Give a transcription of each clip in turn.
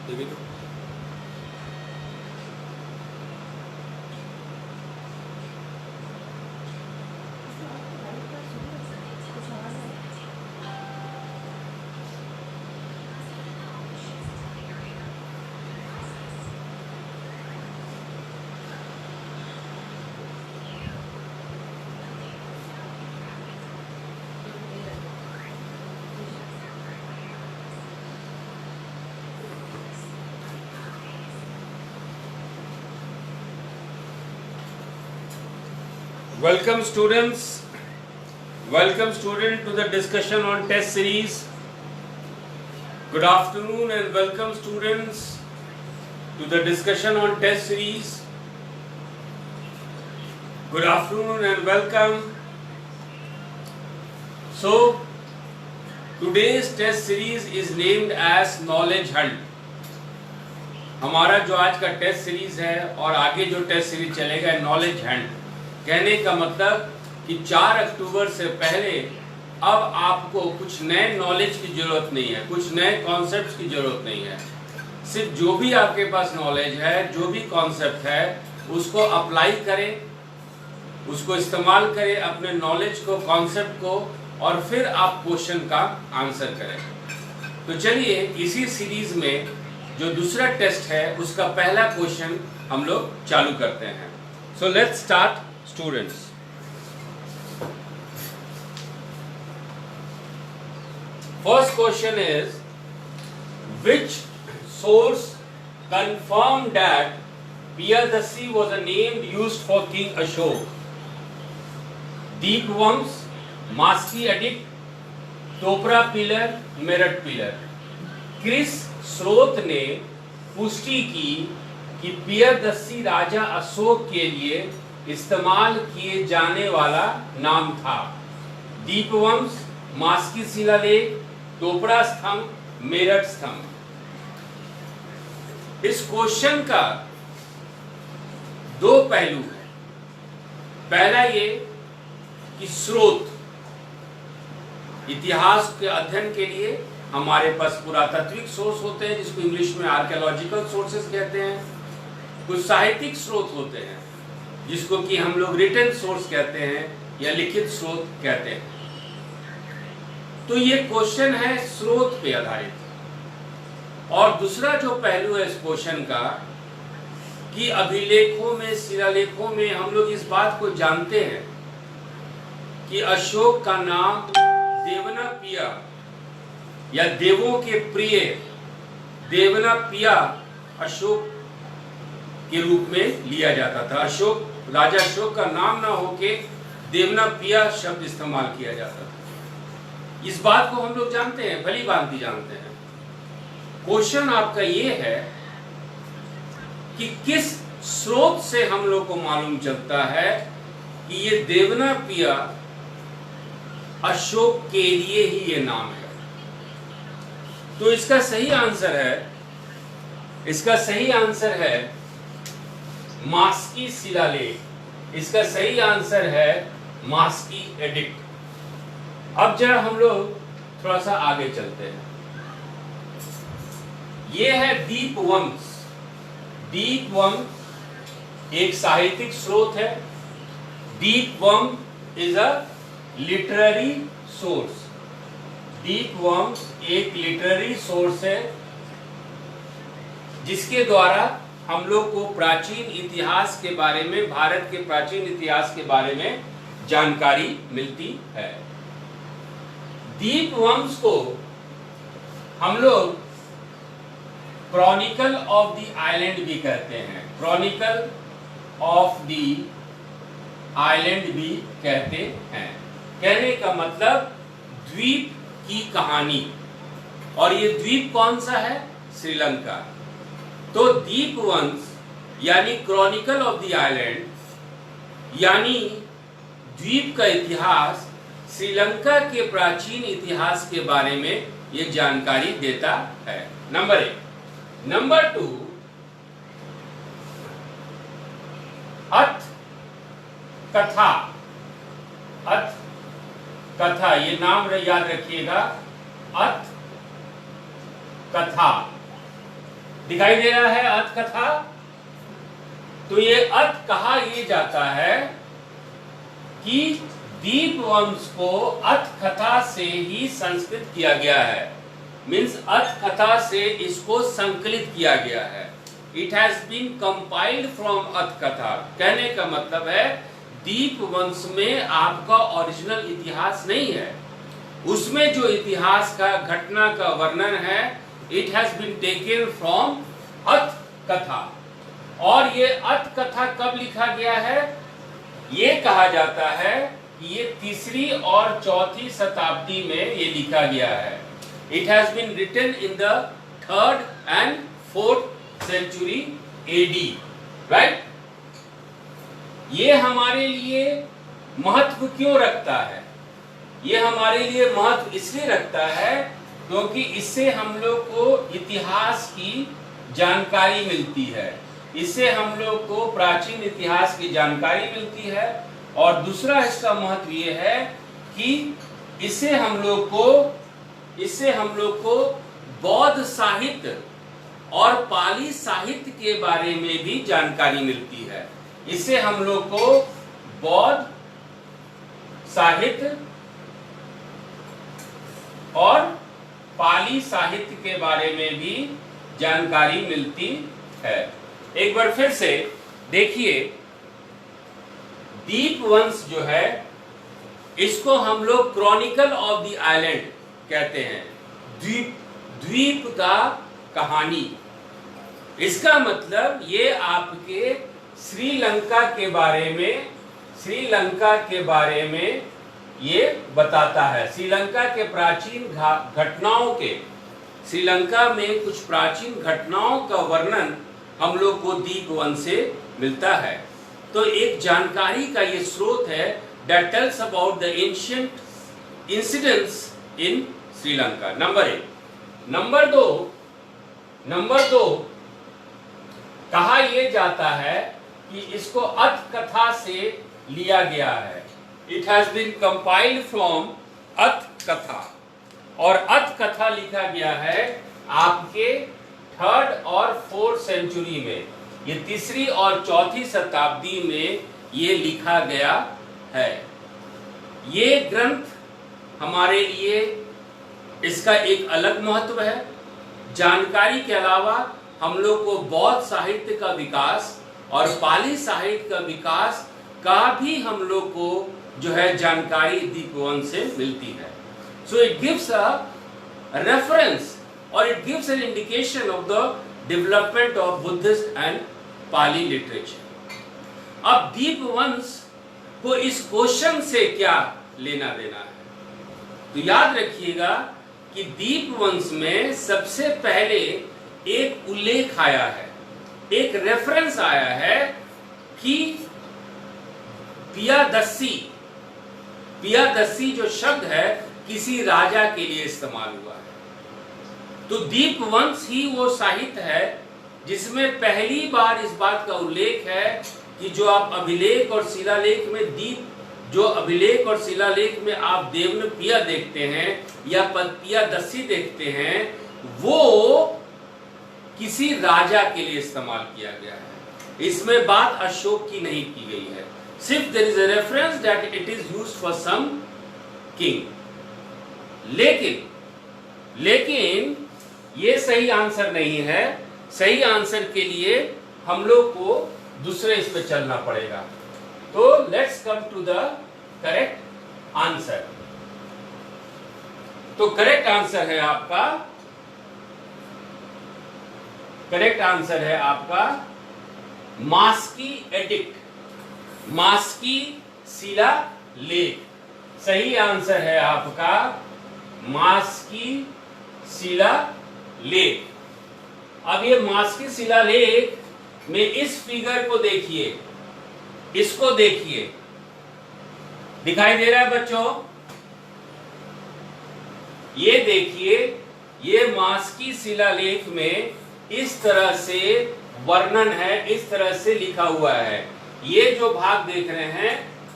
देखिए तो Welcome students, welcome student to the discussion on test series. Good afternoon and welcome students to the discussion on test series. Good afternoon and welcome. So today's test series is named as Knowledge Hunt. हमारा जो आज का test series है और आगे जो test series चलेगा knowledge Hunt. कहने का मतलब कि 4 अक्टूबर से पहले अब आपको कुछ नए नॉलेज की जरूरत नहीं है, कुछ नए कॉन्सेप्ट्स की जरूरत नहीं है। सिर्फ जो भी आपके पास नॉलेज है, जो भी कॉन्सेप्ट है, उसको अप्लाई करें, उसको इस्तेमाल करें अपने नॉलेज को, कॉन्सेप्ट को, और फिर आप क्वेश्चन का आंसर करें। तो चलिए इसी सीरीज में जो दूसरा टेस्ट है उसका पहला क्वेश्चन हम लोग चालू करते हैं। So let's start students. First question is, which source confirmed that Piyadasi was a name used for King Ashok? Deepvams, Maski Edict, Topra pillar, Meerut pillar. किस स्रोत ने पुष्टि की कि पियदस्सी राजा अशोक के लिए इस्तेमाल किए जाने वाला नाम था? दीपवंश, मास्की शिलालेख, टोपरा स्तंभ, मेरठ स्तंभ। इस क्वेश्चन का दो पहलू है। पहला ये कि स्रोत, इतिहास के अध्ययन के लिए हमारे पास पुरातात्विक सोर्स होते हैं जिसको इंग्लिश में आर्कियोलॉजिकल सोर्सेस कहते हैं, कुछ साहित्यिक स्रोत होते हैं जिसको कि हम लोग रिटन सोर्स कहते हैं या लिखित स्रोत कहते हैं। तो ये क्वेश्चन है स्रोत पे आधारित। और दूसरा जो पहलू है इस क्वेश्चन का कि अभिलेखों में, शिलालेखों में हम लोग इस बात को जानते हैं कि अशोक का नाम देवनापिया या देवों के प्रिय देवनापिया अशोक के रूप में लिया जाता था। अशोक, राजा अशोक का नाम ना होके देवनापिया शब्द इस्तेमाल किया जाता था। इस बात को हम लोग जानते हैं, भली भांति जानते हैं। क्वेश्चन आपका ये है कि किस स्रोत से हम लोग को मालूम चलता है कि ये देवनापिया अशोक के लिए ही ये नाम है। तो इसका सही आंसर है मास्की शिलालेख। इसका सही आंसर है मास्की एडिक्ट। अब जरा हम लोग थोड़ा सा आगे चलते हैं। ये है दीपवंश। दीपवंश एक साहित्यिक स्रोत है। Dipavamsa is a literary source. Dipavamsa एक लिटरेरी सोर्स है जिसके द्वारा हम लोग को प्राचीन इतिहास के बारे में, भारत के प्राचीन इतिहास के बारे में जानकारी मिलती है। दीपवंश को हम लोग क्रॉनिकल ऑफ द आइलैंड भी कहते हैं। क्रॉनिकल ऑफ द आइलैंड भी कहते हैं। कहने का मतलब द्वीप की कहानी। और ये द्वीप कौन सा है? श्रीलंका। तो दीपवंश यानी क्रॉनिकल ऑफ द आइलैंड यानी द्वीप का इतिहास, श्रीलंका के प्राचीन इतिहास के बारे में ये जानकारी देता है। नंबर 1। नंबर 2, अथ कथा। अथ कथा, ये नाम याद रखिएगा, अथ कथा। दिखाई दे रहा है अथ कथा। तो ये अथ कहा ये जाता है कि दीपवंश को अथ कथा से ही संस्कृत किया गया है, मीन्स अथ कथा से इसको संकलित किया गया है। It has been compiled from अथ कथा। कहने का मतलब है दीपवंश में आपका ओरिजिनल इतिहास नहीं है, उसमें जो इतिहास का घटना का वर्णन है it has been taken from अथ कथा। और ये अथ कथा कब लिखा गया है? ये कहा जाता है कि ये 3री और 4th शताब्दी में ये लिखा गया है। It has been written in the 3rd and 4th century AD, right? ये हमारे लिए महत्व क्यों रखता है? ये हमारे लिए महत्व इसलिए रखता है क्योंकि इससे हम लोग को इतिहास की जानकारी मिलती है, इससे हम लोग को प्राचीन इतिहास की जानकारी मिलती है। और दूसरा इसका महत्व ये है कि इससे हम लोग को बौद्ध साहित्य और पाली साहित्य के बारे में भी जानकारी मिलती है। इससे हम लोग को बौद्ध साहित्य और पाली साहित्य के बारे में भी जानकारी मिलती है। एक बार फिर से देखिए, दीपवंश जो है इसको हम लोग क्रॉनिकल ऑफ द आइलैंड कहते हैं, द्वीप का कहानी। इसका मतलब ये आपके श्रीलंका के बारे में ये बताता है। श्रीलंका के प्राचीन घटनाओं के, श्रीलंका में कुछ प्राचीन घटनाओं का वर्णन हम लोग को दीपवंश से मिलता है। तो एक जानकारी का ये स्रोत है that tells about the ancient incidents in Sri Lanka. Number 1। Number दो कहा यह जाता है कि इसको अथ कथा से लिया गया है। It has been compiled from अथ कथा, और अथ कथा लिखा गया है आपके 3rd और 4th सेंचुरी में। ये 3री और 4th शताब्दी में ये लिखा गया है। ये ग्रंथ हमारे लिए इसका एक अलग महत्व है। जानकारी के अलावा हम लोग को बौद्ध साहित्य का विकास और पाली साहित्य का विकास का भी हम लोग को जो है जानकारी दीपवंश से मिलती है। So it gives a reference और it gives an indication of the development of Buddhist and Pali literature. अब दीपवंश को इस क्वेश्चन से क्या लेना देना है? तो याद रखिएगा कि दीपवंश में सबसे पहले एक उल्लेख आया है, एक रेफरेंस आया है कि पियादस्सी जो शब्द है किसी राजा के लिए इस्तेमाल हुआ है। तो दीपवंश ही वो साहित्य है जिसमें पहली बार इस बात का उल्लेख है कि जो आप अभिलेख और शिलालेख में आप देवन पिया देखते हैं या पियादस्सी देखते हैं, वो किसी राजा के लिए इस्तेमाल किया गया है। इसमें बात अशोक की नहीं की गई है, सिर्फ there is a reference that it is used for some king. लेकिन ये सही आंसर नहीं है। सही आंसर के लिए हम लोग को दूसरे इस पे चलना पड़ेगा। तो let's come to the correct answer. तो करेक्ट आंसर है आपका मास्की एडिक्ट, मास्की शिलालेख। सही आंसर है आपका मास्की शिलालेख। अब ये मास्की शिलालेख में इस फिगर को देखिए, इसको देखिए, दिखाई दे रहा है बच्चों? ये देखिए, ये मास्की शिलालेख में इस तरह से वर्णन है, इस तरह से लिखा हुआ है। ये जो भाग देख रहे हैं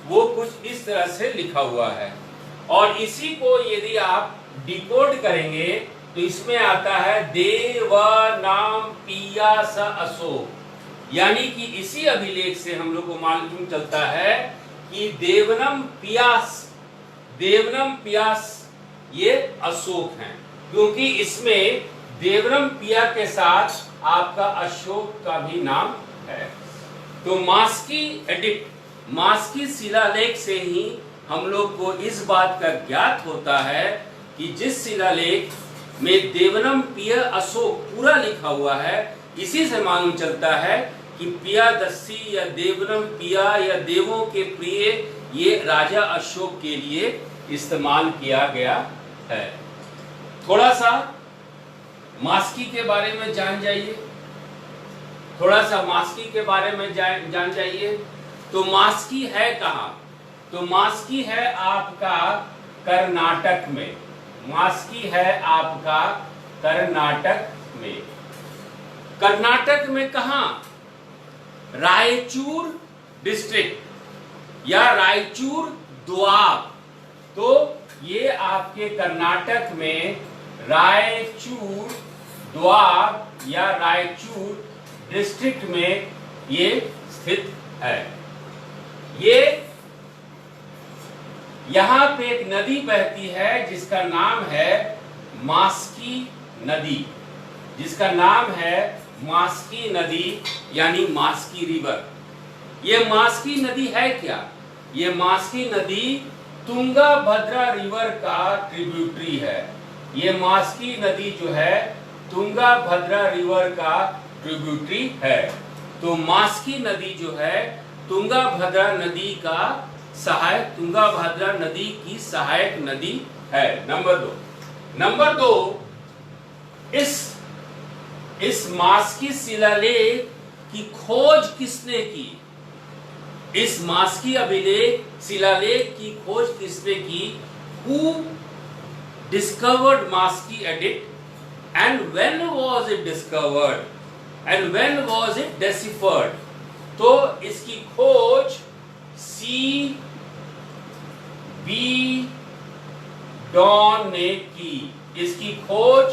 वो कुछ इस तरह से लिखा हुआ है, और इसी को यदि आप डिकोड करेंगे तो इसमें आता है देवनाम पियास अशोक, यानी कि इसी अभिलेख से हम लोग को मालूम चलता है कि देवनम पियास ये अशोक हैं, क्योंकि इसमें देवनम पिया के साथ आपका अशोक का भी नाम है। तो मास्की एडिक्ट, मास्की शिलालेख से ही हम लोग को इस बात का ज्ञात होता है कि जिस शिलालेख में देवनम पिया अशोक पूरा लिखा हुआ है, इसी से मालूम चलता है कि पियादस्सी या देवनम पिया या देवों के प्रिय ये राजा अशोक के लिए इस्तेमाल किया गया है। थोड़ा सा मास्की के बारे में जान जाइए, थोड़ा सा मास्की के बारे में जान जाइए। तो मास्की है कहाँ? तो मास्की है आपका कर्नाटक में, मास्की है आपका कर्नाटक में। कर्नाटक में कहाँ? रायचूर डिस्ट्रिक्ट या रायचूर द्वाब। तो ये आपके कर्नाटक में रायचूर द्वाब या रायचूर डिस्ट्रिक्ट में ये स्थित है। ये यहां पे एक नदी बहती है जिसका नाम है मास्की नदी, जिसका नाम है मास्की नदी यानी मास्की रिवर। ये मास्की नदी है क्या? ये मास्की नदी तुंगाभद्रा रिवर का ट्रिब्यूटरी है। ये मास्की नदी जो है तुंगाभद्रा रिवर का ट्रिब्यूटरी है। तो मास्की नदी जो है तुंगाभद्रा नदी का सहायक, तुंगाभद्रा नदी की सहायक नदी है। नंबर दो, इस मास्की शिलालेख की खोज किसने की? इस मास्की अभिलेख शिलालेख की खोज किसने की? Who discovered Maski edict and when was it discovered and when was it deciphered? तो इसकी खोज C. B. डॉन ने की। इसकी खोज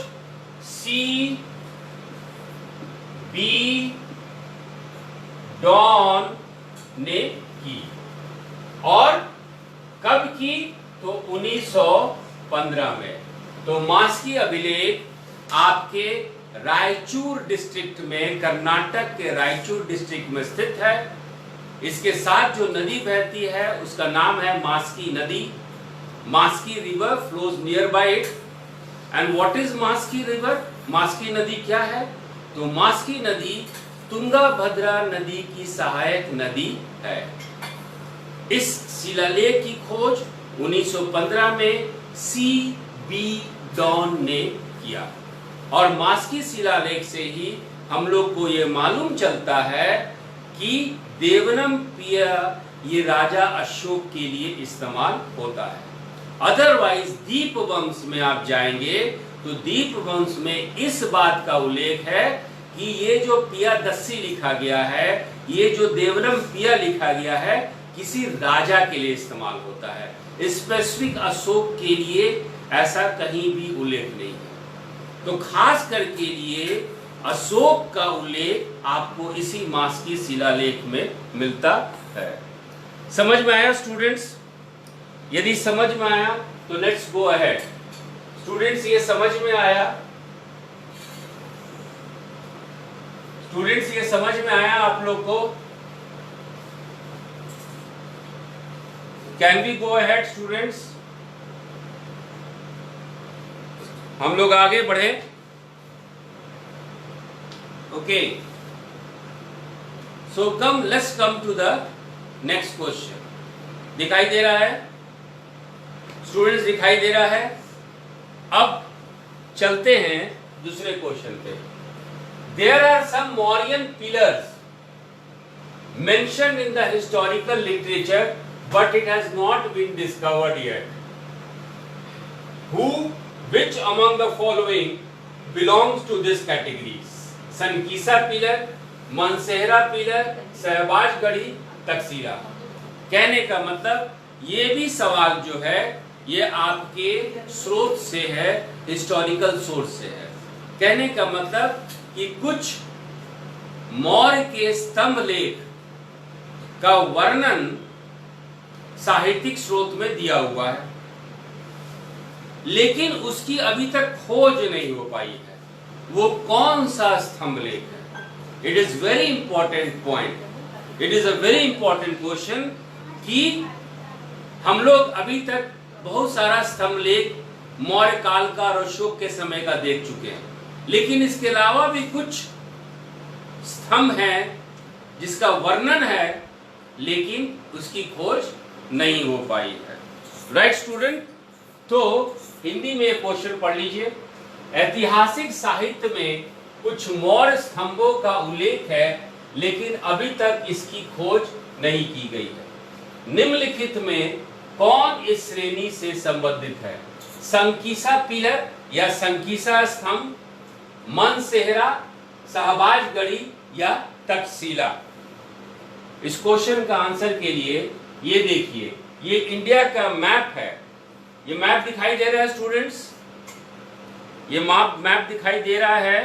C. B. डॉन ने की। और कब की? तो 1915 में। तो मास्की अभिलेख आपके रायचूर डिस्ट्रिक्ट में, कर्नाटक के रायचूर डिस्ट्रिक्ट में स्थित है। इसके साथ जो नदी बहती है उसका नाम है मास्की नदी। Maski river flows near by it. And what is Maski river? Maski नदी क्या है? तो मास्की नदी तुंगाभद्रा नदी की सहायक नदी है। इस शिलालेख की खोज 1915 में C. B. डॉन ने किया। और मास्की शिलालेख से ही हम लोग को यह मालूम चलता है कि देवनम पिया ये राजा अशोक के लिए इस्तेमाल होता है। अदरवाइज दीपवंश में आप जाएंगे तो दीपवंश में इस बात का उल्लेख है कि ये जो पियादस्सी लिखा गया है, ये जो देवनम पिया लिखा गया है, किसी राजा के लिए इस्तेमाल होता है। स्पेसिफिक अशोक के लिए ऐसा कहीं भी उल्लेख नहीं है। तो खास करके लिए अशोक का उल्लेख आपको इसी मास्की शिलालेख में मिलता है। समझ में आया स्टूडेंट्स? यदि समझ में आया तो लेट्स गो अहेड। स्टूडेंट्स ये समझ में आया? स्टूडेंट्स ये समझ में आया आप लोग को? Can we go ahead students? हम लोग आगे बढ़े। Okay, so come let's come to the next question. दिखाई दे रहा है स्टूडेंट्स? दिखाई दे रहा है? अब चलते हैं दूसरे क्वेश्चन पे। There are some Mauryan pillars mentioned in the historical literature but it has not been discovered yet. Which among the following belongs to this categories? Sankisa pillar, Mansehra pillar, Shahbazgarhi, तकसीरा। कहने का मतलब ये भी सवाल जो है ये आपके स्रोत से है, हिस्टोरिकल सोर्स से है। कहने का मतलब कि कुछ मौर्य के स्तंभ लेख का वर्णन साहित्यिक स्रोत में दिया हुआ है, लेकिन उसकी अभी तक खोज नहीं हो पाई है। वो कौन सा स्तंभ लेख है? It is very important point, it is a very important question कि हम लोग अभी तक बहुत सारा स्तंभ लेख मौर्य काल का और अशोक के समय का देख चुके हैं, लेकिन इसके अलावा भी कुछ स्तंभ हैं जिसका वर्णन है, लेकिन उसकी खोज नहीं हो पाई है। Right student? तो हिंदी में क्वेश्चन पढ़ लीजिए। ऐतिहासिक साहित्य में कुछ मौर्य स्तंभों का उल्लेख है, लेकिन अभी तक इसकी खोज नहीं की गई है। निम्नलिखित में कौन इस श्रेणी से संबंधित है? संकीसा पिलर या संकीसा स्तंभ, मनसेहरा, शाहबाज गढ़ी या तक्षशिला? इस क्वेश्चन का आंसर के लिए ये देखिए, ये इंडिया का मैप है। ये मैप दिखाई दे रहा है स्टूडेंट्स, ये मैप दिखाई दे रहा है,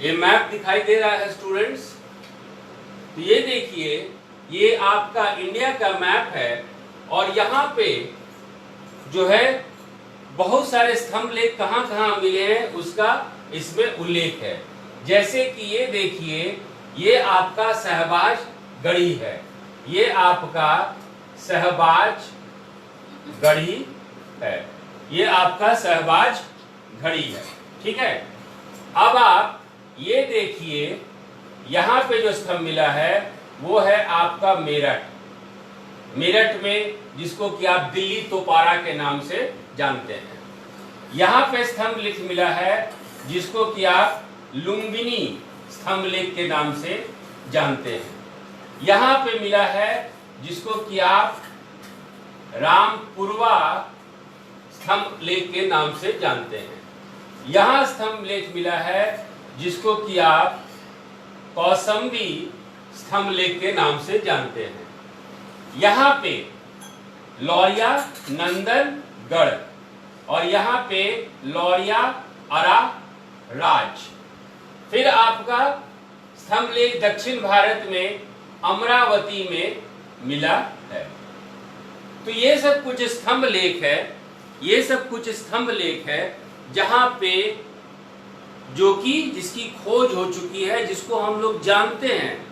ये मैप दिखाई दे रहा है स्टूडेंट्स। तो ये देखिए, ये आपका इंडिया का मैप है और यहाँ पे जो है बहुत सारे स्तंभ लेख कहाँ कहाँ मिले हैं उसका इसमें उल्लेख है। जैसे कि ये देखिए, ये आपका शाहबाज गढ़ी है, ये आपका शाहबाज गढ़ी है, ये आपका शाहबाज गढ़ी है। ठीक है, अब आप ये देखिए, यहाँ पे जो स्तंभ मिला है वो है आपका मेरठ। मेरठ में जिसको कि आप दिल्ली तोपारा के नाम से जानते हैं। यहाँ पे स्तंभ लेख मिला है जिसको कि आप लुम्बिनी स्तंभ लेख के नाम से जानते हैं। यहाँ पे मिला है जिसको कि आप रामपुरवा स्तंभ लेख के नाम से जानते हैं। यहाँ स्तंभ लेख मिला है जिसको कि आप कौसंबी स्तंभ लेख के नाम से जानते हैं। यहाँ पे लौरिया नंदनगढ़ और यहाँ पे लौरिया अरा राज। फिर आपका स्तंभ लेख दक्षिण भारत में अमरावती में मिला है। तो ये सब कुछ स्तंभ लेख है, ये सब कुछ स्तंभ लेख है जहां पे जो कि जिसकी खोज हो चुकी है, जिसको हम लोग जानते हैं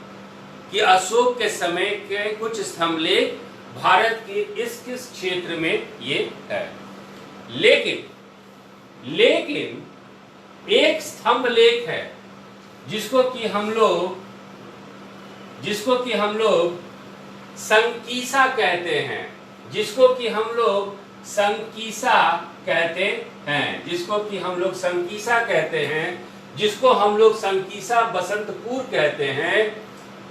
कि अशोक के समय के कुछ स्तंभ लेख भारत के इस क्षेत्र में ये है। लेकिन एक स्तंभ लेख है जिसको कि हम लोग संकीसा कहते हैं, जिसको कि हम लोग संकीसा कहते हैं, जिसको कि हम लोग संकीसा कहते हैं, जिसको हम लोग संकीसा बसंतपुर कहते हैं।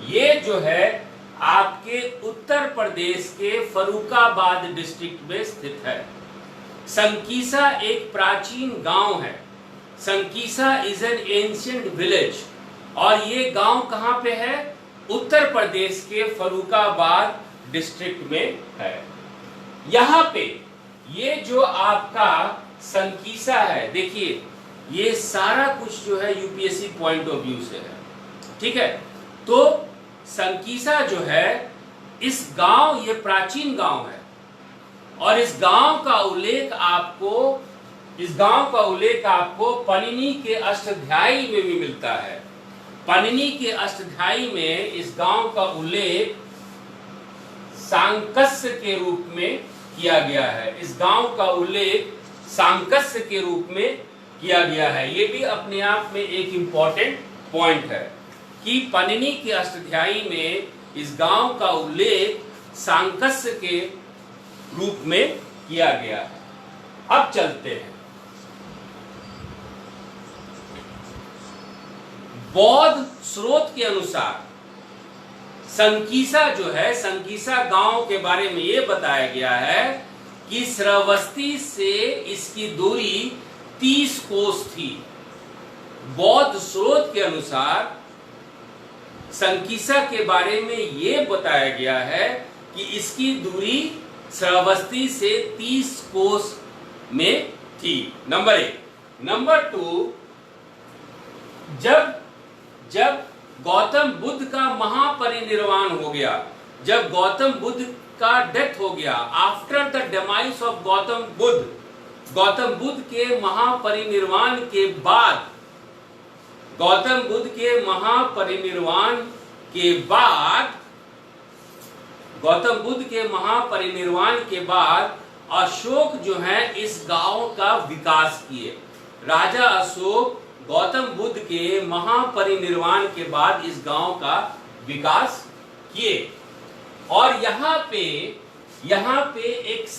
ये जो है आपके उत्तर प्रदेश के फर्रुखाबाद डिस्ट्रिक्ट में स्थित है। संकीसा एक प्राचीन गांव है। Sankisa is an ancient village और ये गांव कहां पे है? उत्तर प्रदेश के फर्रुखाबाद डिस्ट्रिक्ट में है। यहाँ पे ये जो आपका संकीसा है, देखिए ये सारा कुछ जो है यूपीएससी पॉइंट ऑफ व्यू से है। ठीक है, तो संकीसा जो है इस गांव, ये प्राचीन गांव है और इस गांव का उल्लेख आपको पनिनी के अष्टाध्यायी में भी मिलता है। पनिनी के अष्टाध्यायी में इस गांव का उल्लेख सांकस्य के रूप में किया गया है। इस गांव का उल्लेख सांकस्य के रूप में किया गया है। ये भी अपने आप में एक इंपॉर्टेंट पॉइंट है कि पनिनी के अष्टाध्यायी में इस गांव का उल्लेख सांकस्य के रूप में किया गया है। अब चलते हैं बौद्ध स्रोत के अनुसार संकीसा जो है, संकीसा गांव के बारे में यह बताया गया है कि श्रावस्ती से इसकी दूरी 30 कोस थी। बौद्ध स्रोत के अनुसार संकीसा के बारे में यह बताया गया है कि इसकी दूरी श्रावस्ती से 30 कोस में थी। नंबर 1। नंबर 2, जब गौतम बुद्ध का महापरिनिर्वाण हो गया, जब गौतम बुद्ध का डेथ हो गया, after the demise of Gautam Buddha के महापरिनिर्वाण के बाद, गौतम बुद्ध के महापरिनिर्वाण के बाद अशोक जो है इस गांव का विकास किए। राजा अशोक गौतम बुद्ध के महापरिनिर्वाण के बाद इस गांव का विकास किए। और यहाँ पे एक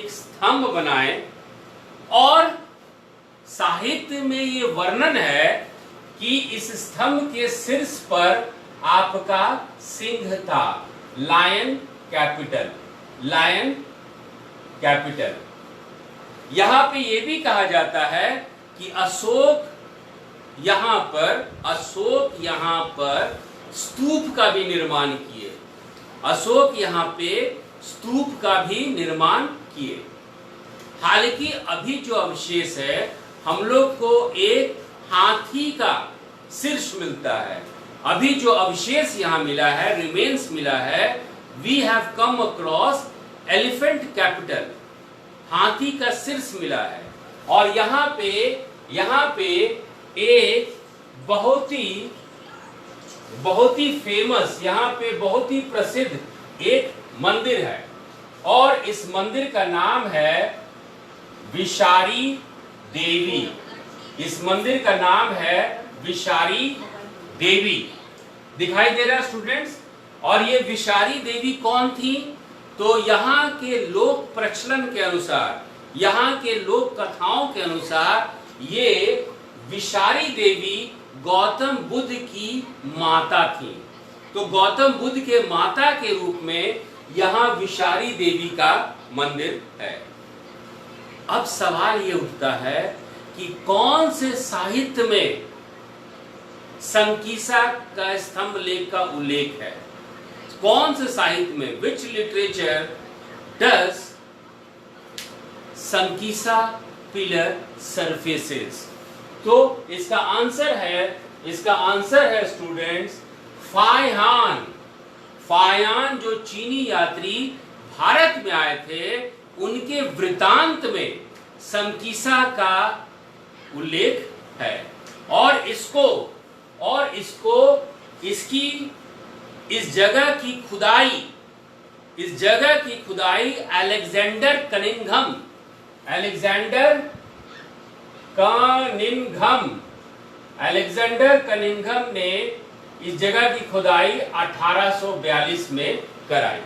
स्तंभ बनाए, और साहित्य में ये वर्णन है कि इस स्तंभ के शीर्ष पर आपका सिंह था, लायन कैपिटल। यहाँ पे ये भी कहा जाता है कि अशोक यहाँ पर स्तूप का भी निर्माण किए। अशोक यहाँ पे स्तूप का भी निर्माण किए। हालांकि अभी जो अवशेष है, हम लोग को एक हाथी का शीर्ष मिलता है। अभी जो अवशेष यहाँ मिला है, रिमेन्स मिला है, we have come across elephant capital, हाथी का शीर्ष मिला है। और यहाँ पे एक बहुत ही फेमस, यहाँ पे बहुत ही प्रसिद्ध एक मंदिर है, और इस मंदिर का नाम है विषारी देवी। इस मंदिर का नाम है विषारी देवी। दिखाई दे रहा है स्टूडेंट्स? और ये विषारी देवी कौन थी? तो यहाँ के लोक प्रचलन के अनुसार, यहाँ के लोक कथाओं के अनुसार, ये विषारी देवी गौतम बुद्ध की माता थी। तो गौतम बुद्ध के माता के रूप में यहाँ विषारी देवी का मंदिर है। अब सवाल ये उठता है कि कौन से साहित्य में संकीसा का स्तंभ लेख का उल्लेख है? कौन से साहित्य में? Which literature does Sankisa pillar surfaces? तो इसका आंसर है स्टूडेंट्स फायहान। फायहान जो चीनी यात्री भारत में आए थे, उनके वृतांत में संकीसा का उल्लेख है। और इसको इस जगह की खुदाई अलेक्जेंडर कनिंघम ने इस जगह की खुदाई 1842 में कराई।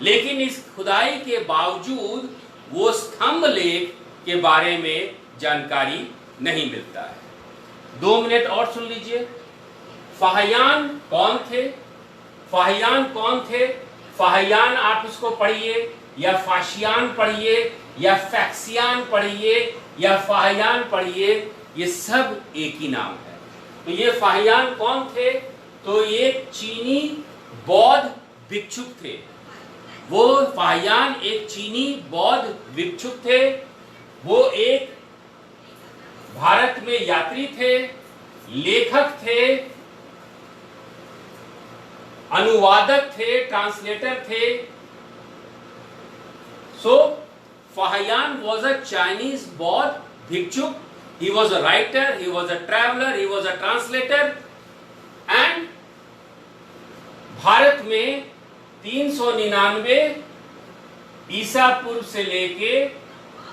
लेकिन इस खुदाई के बावजूद वो स्तंभ लेख के बारे में जानकारी नहीं मिलता है। 2 मिनट और सुन लीजिए। फाहियान कौन थे? फाहियान आप इसको पढ़िए, या फाशियान पढ़िए, या फैक्सियान पढ़िए, या फाहियान पढ़िए, ये सब एक ही नाम है। तो ये फाहियान कौन थे? तो ये चीनी बौद्ध भिक्षुक थे। वो फाहियान एक चीनी बौद्ध भिक्षुक थे। वो एक भारत में यात्री थे, लेखक थे, अनुवादक थे, ट्रांसलेटर थे। सो Fahien was a Chinese Baudd भिक्षुक. He was a writer, he was a traveler, he was a translator, and Bharat में 399 ईसा पूर्व से लेके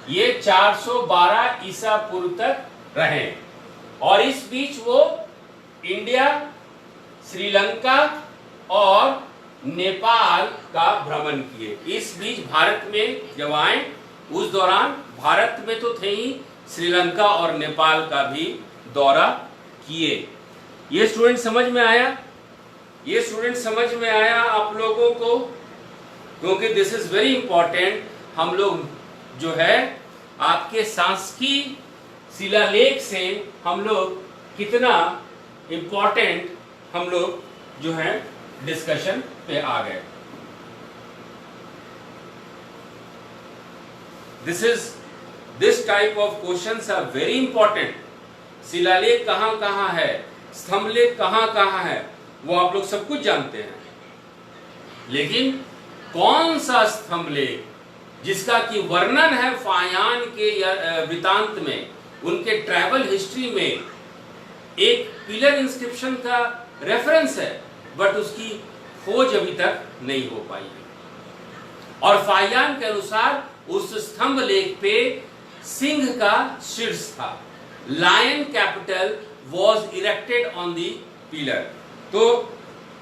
ये 412 ईसा पूर्व तक रहे। और इस बीच वो इंडिया, श्रीलंका और नेपाल का भ्रमण किए। इस बीच भारत में जब आए, उस दौरान भारत में तो थे ही, श्रीलंका और नेपाल का भी दौरा किए। ये स्टूडेंट समझ में आया? ये स्टूडेंट समझ में आया आप लोगों को? क्योंकि दिस इज वेरी इंपॉर्टेंट। हम लोग जो है आपके सांख्यिकी शिलालेख से हम लोग कितना इंपॉर्टेंट हम लोग जो है डिस्कशन पे आ गए। This type of questions are very important. शिलालेख कहाँ कहाँ है, स्तंभलेख कहाँ कहाँ है, वो आप लोग सब कुछ जानते हैं, लेकिन कौन सा स्तंभलेख जिसका कि वर्णन है फाहियान के वृतांत में, उनके ट्रैवल हिस्ट्री में एक पिलर इंस्क्रिप्शन का रेफरेंस है, बट उसकी खोज अभी तक नहीं हो पाई है। और फाहियान के अनुसार उस स्तंभ लेख पे सिंह का शीर्ष था, lion capital was erected on the pillar. तो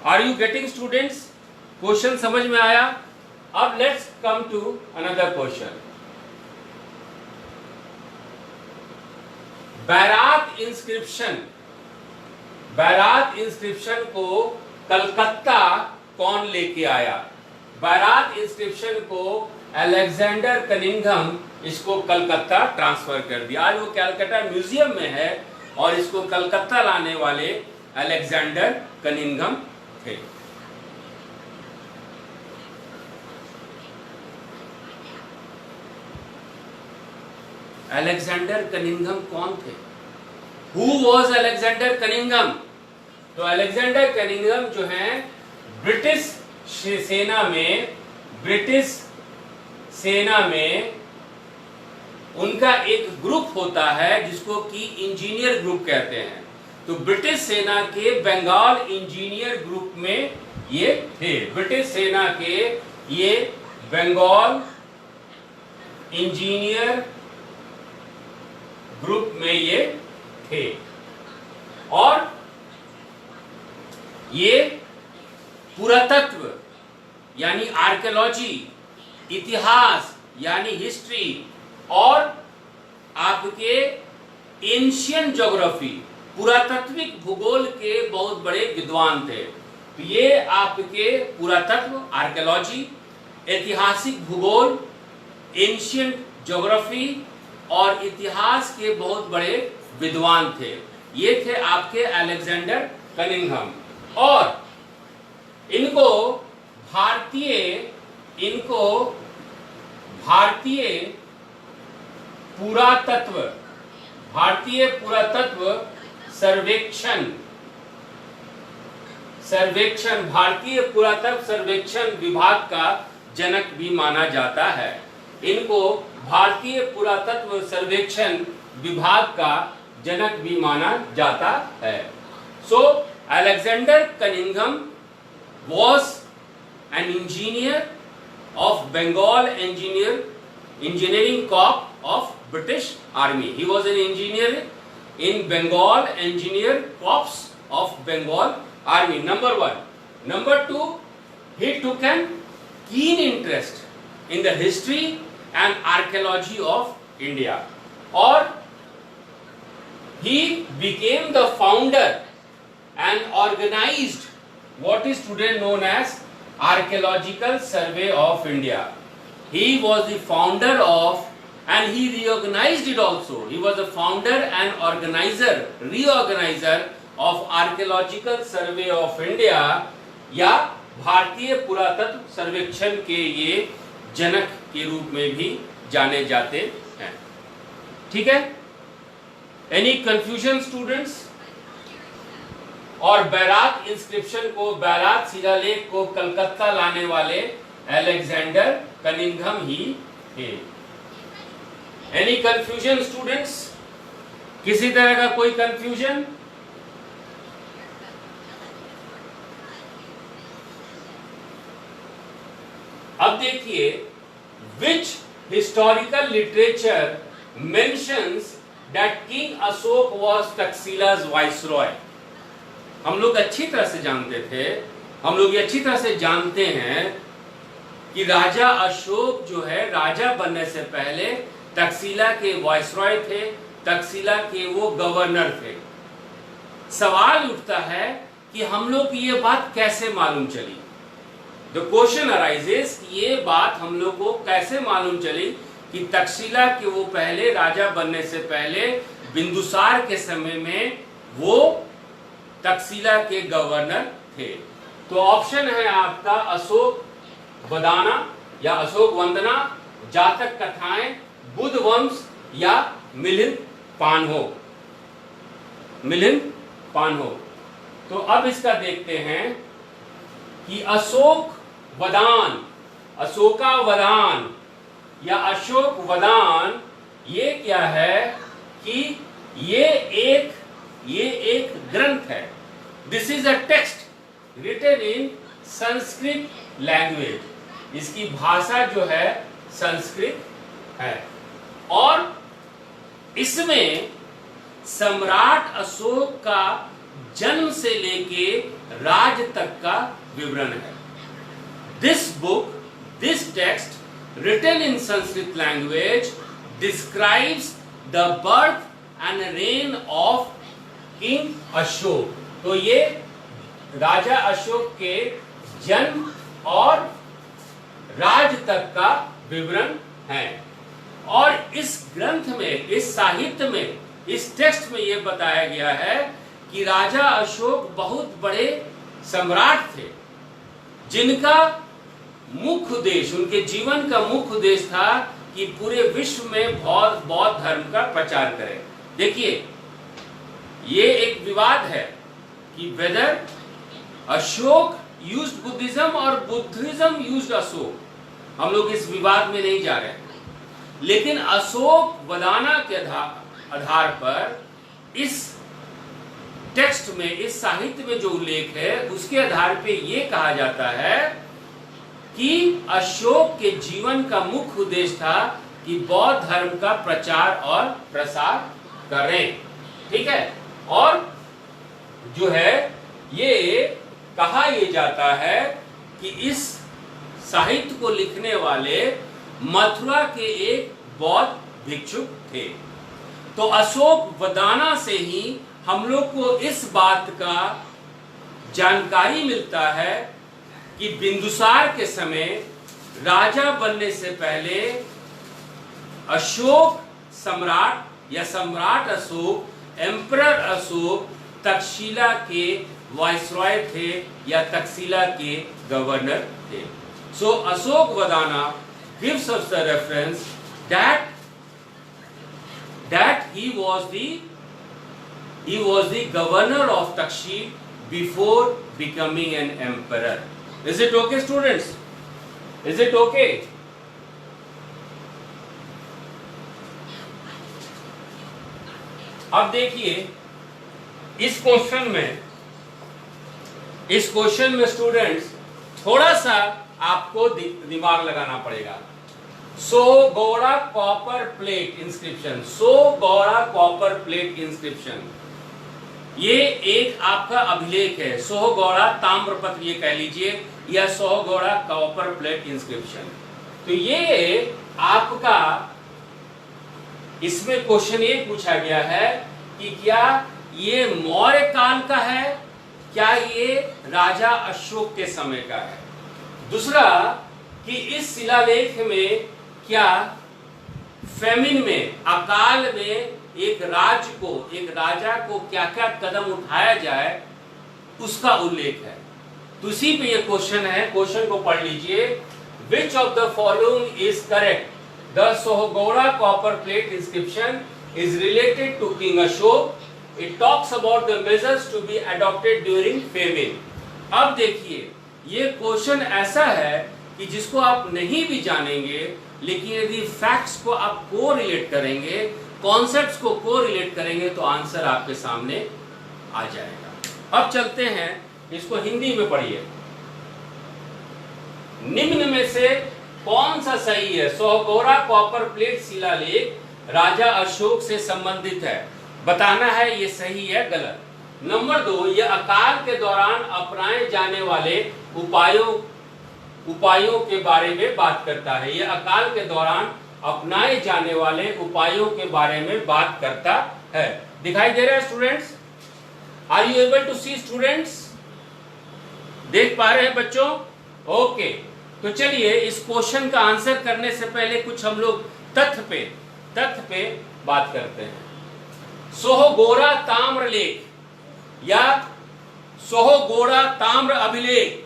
are you getting students? Question समझ में आया? अब let's come to another question. Bairat inscription को कलकत्ता कौन लेके आया? बैरात इंस्क्रिप्शन को अलेक्जेंडर कनिंघम इसको कलकत्ता ट्रांसफर कर दिया। आज वो कैलकाटा म्यूजियम में है और इसको कलकत्ता लाने वाले अलेक्जेंडर कनिंघम थे। अलेक्जेंडर कनिंघम कौन थे? Who was Alexander Cunningham? तो अलेक्जेंडर कनिंघम जो हैं ब्रिटिश सेना में उनका एक ग्रुप होता है जिसको कि इंजीनियर ग्रुप कहते हैं। तो ब्रिटिश सेना के बंगाल इंजीनियर ग्रुप में ये थे। ब्रिटिश सेना के ये बंगाल इंजीनियर ग्रुप में ये थे और ये पुरातत्व यानी आर्कियोलॉजी, इतिहास यानी हिस्ट्री और आपके एंशियंट ज्योग्राफी, पुरातात्विक भूगोल के बहुत बड़े विद्वान थे। तो ये आपके पुरातत्व, आर्कियोलॉजी, ऐतिहासिक भूगोल, एंशियंट ज्योग्राफी और इतिहास के बहुत बड़े विद्वान थे। ये थे आपके अलेक्जेंडर कनिंघम। और इनको भारतीय पुरातत्व सर्वेक्षण विभाग का जनक भी माना जाता है। इनको भारतीय पुरातत्व सर्वेक्षण विभाग का जनक भी माना जाता है। So Alexander Cunningham was an engineer of Bengal engineering corps of British Army. He was an engineer in Bengal Engineer Corps of Bengal Army. Number one. Number two, he took an keen interest in the history and archaeology of India. Or he became the founder and organized what is today known as Archaeological Survey of India. He was the founder of, and he reorganized it also. He was the founder and reorganizer of Archaeological Survey of India, या भारतीय पुरातत्व सर्वेक्षण के ये जनक के रूप में भी जाने जाते हैं। ठीक है? Any confusion students? और बैरात इंस्क्रिप्शन को, बैरात शिलालेख को कलकत्ता लाने वाले अलेक्जेंडर कनिंघम ही थे। Any confusion students? किसी तरह का कोई कंफ्यूजन? अब देखिए, which historical literature mentions that king Ashoka was Takshashila's viceroy. हम लोग अच्छी तरह से जानते थे, हम लोग ये अच्छी तरह से जानते हैं कि राजा अशोक जो है राजा बनने से पहले तक्षशिला के वाइसरॉय थे, तक्षशिला के वो गवर्नर थे। सवाल उठता है कि हम लोग की ये बात कैसे मालूम चली? द क्वेश्चन अराइजेस कि ये बात हम लोग को कैसे मालूम चली कि तक्षशिला के वो पहले राजा बनने से पहले बिंदुसार के समय में वो तक्षशिला के गवर्नर थे। तो ऑप्शन है आपका अशोक वदाना या अशोक वंदना, जातक कथाएं बुद्धवंश या मिलिंद पान्हो। तो अब इसका देखते हैं कि अशोकावदान या अशोकवदान ये क्या है कि ये एक ग्रंथ है। This is a text written in Sanskrit language. इसकी भाषा जो है संस्कृत है और इसमें सम्राट अशोक का जन्म से लेके राज तक का विवरण है। This text written in Sanskrit language describes the birth and reign of King Ashok। तो ये राजा अशोक के जन्म और राज तक का विवरण है। और इस ग्रंथ में, इस साहित्य में, इस टेक्स्ट में यह बताया गया है कि राजा अशोक बहुत बड़े सम्राट थे जिनका मुख्य उद्देश्य, उनके जीवन का मुख्य उद्देश्य था कि पूरे विश्व में बौद्ध धर्म का प्रचार करें। देखिए, ये एक विवाद है कि वेदर अशोक यूज्ड बुद्धिज्म और बुद्धिज्म यूज्ड अशोक। हम लोग इस विवाद में नहीं जा रहे हैं, लेकिन अशोक वदाना के आधार पर इस टेक्स्ट में, इस साहित्य में जो उल्लेख है उसके आधार पे ये कहा जाता है कि अशोक के जीवन का मुख्य उद्देश्य था कि बौद्ध धर्म का प्रचार और प्रसार करें। ठीक है। और जो है ये कहा यह जाता है कि इस साहित्य को लिखने वाले मथुरा के एक बौद्ध भिक्षुक थे। तो अशोक वदाना से ही हम लोग को इस बात का जानकारी मिलता है कि बिंदुसार के समय राजा बनने से पहले अशोक सम्राट या सम्राट अशोक, एम्परर अशोक तक्षशिला के वाइसरॉय थे या तक्षशिला के गवर्नर थे। सो Ashok वदाना gives us the reference that he was the governor of Takshil before becoming an emperor. Is it okay, students? Is it okay? अब देखिए इस क्वेश्चन में स्टूडेंट्स थोड़ा सा आपको दिमाग लगाना पड़ेगा। Sohgaura copper plate inscription, Sohgaura copper plate inscription, ये एक आपका अभिलेख है। सोहगौड़ा ताम्रपत्र ये कह लीजिए, या सोहगौड़ा कॉपर प्लेट इंस्क्रिप्शन। तो ये आपका, इसमें क्वेश्चन ये पूछा गया है कि क्या ये मौर्य काल का है, क्या ये राजा अशोक के समय का है। दूसरा कि इस शिलालेख में क्या फेमिन में, अकाल में एक राजा को क्या क्या कदम उठाया जाए उसका उल्लेख है। तो इसी पे ये क्वेश्चन है। क्वेश्चन को पढ़ लीजिए। Which of the following is correct? The Sohgaura copper plate inscription is related to king Ashoka. It talks about the measures to be adopted during famine. अब देखिए, ये क्वेश्चन ऐसा है कि जिसको आप नहीं भी जानेंगे, लेकिन यदि फैक्ट्स को आप को रिलेट करेंगे, कॉन्सेप्ट्स को कोरिलेट करेंगे, तो आंसर आपके सामने आ जाएगा। अब चलते हैं, इसको हिंदी में पढ़िए। निम्न में से कौन सा सही है? सोहगौड़ा कॉपर प्लेट शिलालेख राजा अशोक से संबंधित है, बताना है ये सही है गलत। नंबर 2, यह अकाल के दौरान अपनाए जाने वाले उपायों के बारे में बात करता है। यह अकाल के दौरान अपनाए जाने वाले उपायों के बारे में बात करता है। दिखाई दे रहा है students? Are you able to see students? देख पा रहे हैं बच्चों? ओके। तो चलिए इस क्वेश्चन का आंसर करने से पहले कुछ हम लोग तथ्य पे बात करते हैं। सोहगौड़ा ताम्रलेख या सोहगौड़ा ताम्र अभिलेख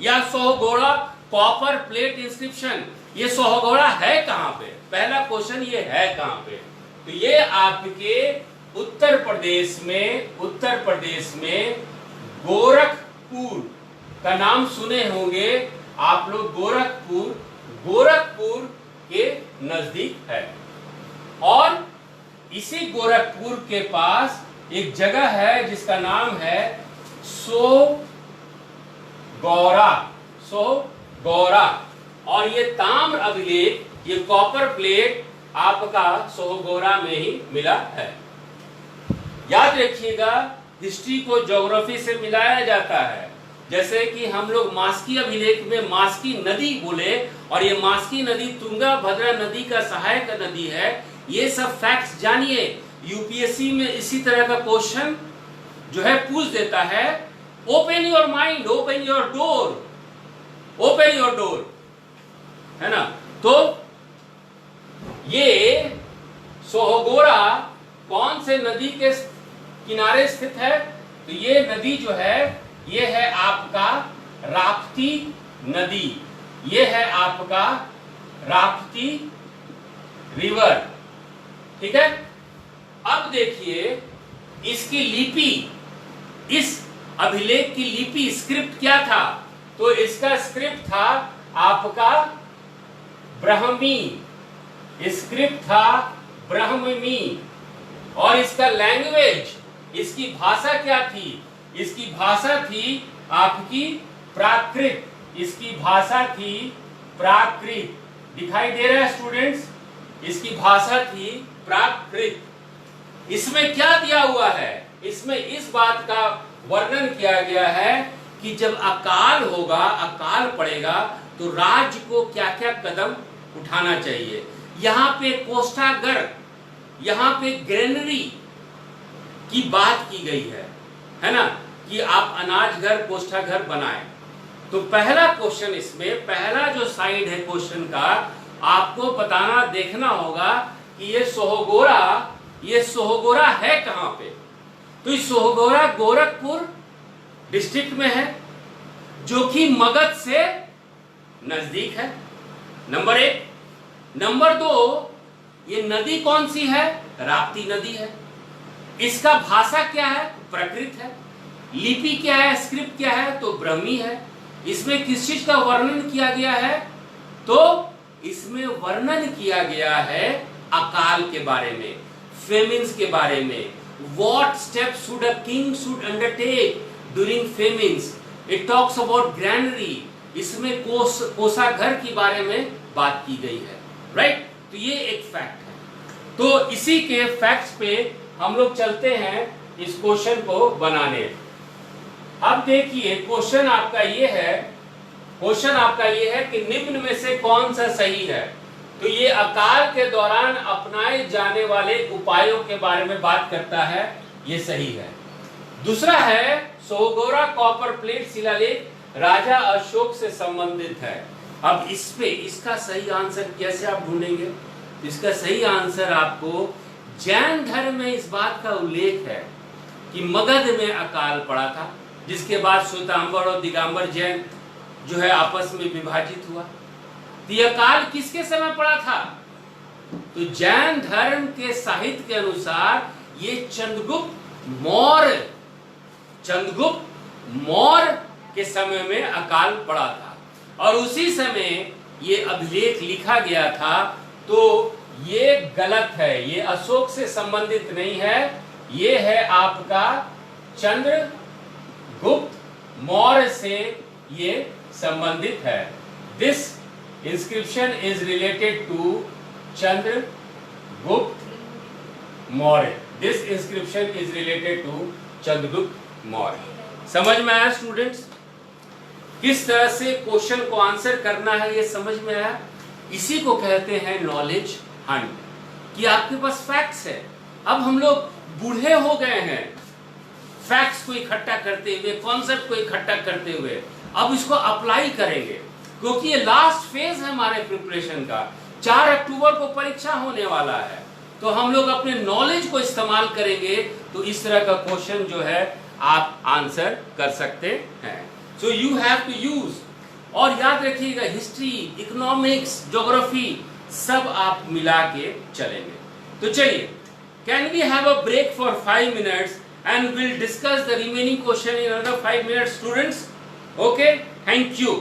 या सोहगौड़ा कॉपर प्लेट इंस्क्रिप्शन, ये सोहगौड़ा है कहां पे? पहला क्वेश्चन ये है कहां पे? तो ये आपके उत्तर प्रदेश में गोरखपुर का नाम सुने होंगे आप लोग। गोरखपुर के नजदीक है। और इसी गोरखपुर के पास एक जगह है जिसका नाम है सोहगौरा। और ये ताम्र अभिलेख, ये कॉपर प्लेट आपका सोहगौरा में ही मिला है। याद रखिएगा, हिस्ट्री को ज्योग्राफी से मिलाया जाता है। जैसे कि हम लोग मास्की अभिलेख में मास्की नदी बोले, और ये मास्की नदी तुंगा भद्रा नदी का सहायक नदी है। ये सब फैक्ट्स जानिए। यूपीएससी में इसी तरह का क्वेश्चन जो है पूछ देता है। Open your mind, open your door, है ना। तो ये सोहगौरा कौन से नदी के किनारे स्थित है? तो ये नदी जो है ये है आपका राप्ती नदी। ये है आपका राप्ती रिवर, ठीक है। अब देखिए इसकी लिपि, इस अभिलेख की लिपि स्क्रिप्ट क्या था? तो इसका स्क्रिप्ट था आपका ब्राह्मी, स्क्रिप्ट था ब्राह्मी। और इसका लैंग्वेज, इसकी भाषा क्या थी? इसकी भाषा थी आपकी प्राकृत। इसकी भाषा थी प्राकृत। दिखाई दे रहा है स्टूडेंट्स? इसकी भाषा थी प्राकृत। इसमें क्या दिया हुआ है? इसमें इस बात का वर्णन किया गया है कि जब अकाल होगा, अकाल पड़ेगा, तो राज्य को क्या क्या कदम उठाना चाहिए। यहाँ पे कोष्ठागार, यहाँ पे ग्रेनरी की बात की गई है ना, कि आप अनाज घर, कोष्ठागार बनाएं। तो पहला क्वेश्चन इसमें, पहला जो साइड है क्वेश्चन का, आपको बताना, देखना होगा कि ये सोहगौरा है कहां पे। तो ये सोहगौरा गोरखपुर डिस्ट्रिक्ट में है, जो कि मगध से नजदीक है, नंबर 1। नंबर 2, ये नदी कौन सी है? राप्ती नदी है। इसका भाषा क्या है? प्राकृत है। लिपि क्या है? स्क्रिप्ट क्या है? तो ब्राह्मी है। इसमें किस चीज का वर्णन किया गया है? तो इसमें वर्णन किया गया है अकाल के बारे में, फेमिन्स के बारे में। What steps should a king should undertake during famines? It talks about granary. इसमें कोषागार के बारे में बात की गई है, राइट। तो ये एक फैक्ट है। तो इसी के फैक्ट्स पे हम लोग चलते हैं इस क्वेश्चन को बनाने। अब देखिए क्वेश्चन आपका ये है कि निम्न में से कौन सा सही है। तो ये अकाल के दौरान अपनाए जाने वाले उपायों के बारे में बात करता है, ये सही है। दूसरा है सोहगौरा कॉपर प्लेट शिलालेख राजा अशोक से संबंधित है। अब इस पे इसका सही आंसर कैसे आप ढूंढेंगे? इसका सही आंसर आपको जैन धर्म में इस बात का उल्लेख है कि मगध में अकाल पड़ा था, जिसके बाद श्वेतांबर और दिगंबर जैन जो है आपस में विभाजित हुआ। तो यह काल किसके समय पड़ा था? तो जैन धर्म के साहित्य के अनुसार ये चंद्रगुप्त मौर्य के समय में अकाल पड़ा था, और उसी समय ये अभिलेख लिखा गया था। तो ये गलत है, ये अशोक से संबंधित नहीं है, ये है आपका चंद्रगुप्त मौर्य से ये संबंधित है। This inscription is related to Chandragupta Maurya. This inscription is related to Chandragupta Maurya. समझ में आया स्टूडेंट्स? किस तरह से क्वेश्चन को आंसर करना है, ये समझ में आया? इसी को कहते हैं नॉलेज हंट, कि आपके पास फैक्ट्स है। अब हम लोग बूढ़े हो गए हैं फैक्ट्स को इकट्ठा करते हुए, कॉन्सेप्ट को इकट्ठा करते हुए। अब इसको अप्लाई करेंगे, क्योंकि ये लास्ट फेज है हमारे प्रिपरेशन का। 4 अक्टूबर को परीक्षा होने वाला है, तो हम लोग अपने नॉलेज को इस्तेमाल करेंगे, तो इस तरह का क्वेश्चन जो है आप आंसर कर सकते हैं। So you have to use, और याद रखिएगा हिस्ट्री, इकोनॉमिक्स, ज्योग्राफी सब आप मिला के चलेंगे। तो चलिए, can we have a break for 5 minutes and we'll discuss the remaining question in another 5 minutes, students. Okay, thank you.